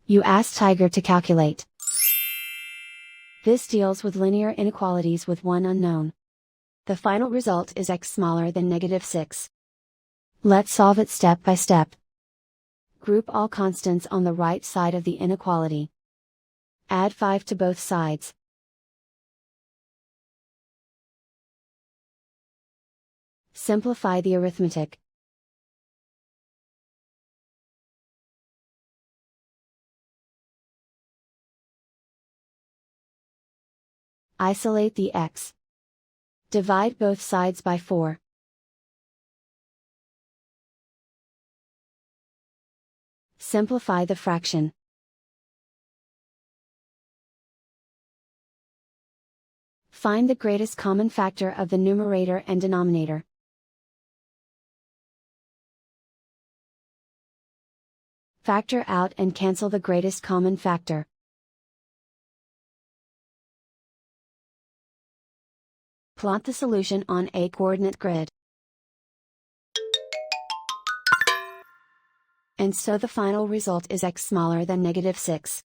You ask Tiger to calculate. This deals with linear inequalities with one unknown. The final result is x smaller than -6. Let's solve it step by step. Group all constants on the right side of the inequality. Add 5 to both sides. Simplify the arithmetic. Isolate the x. Divide both sides by 4. Simplify the fraction. Find the greatest common factor of the numerator and denominator. Factor out and cancel the greatest common factor. Plot the solution on a coordinate grid. And so the final result is x smaller than -6.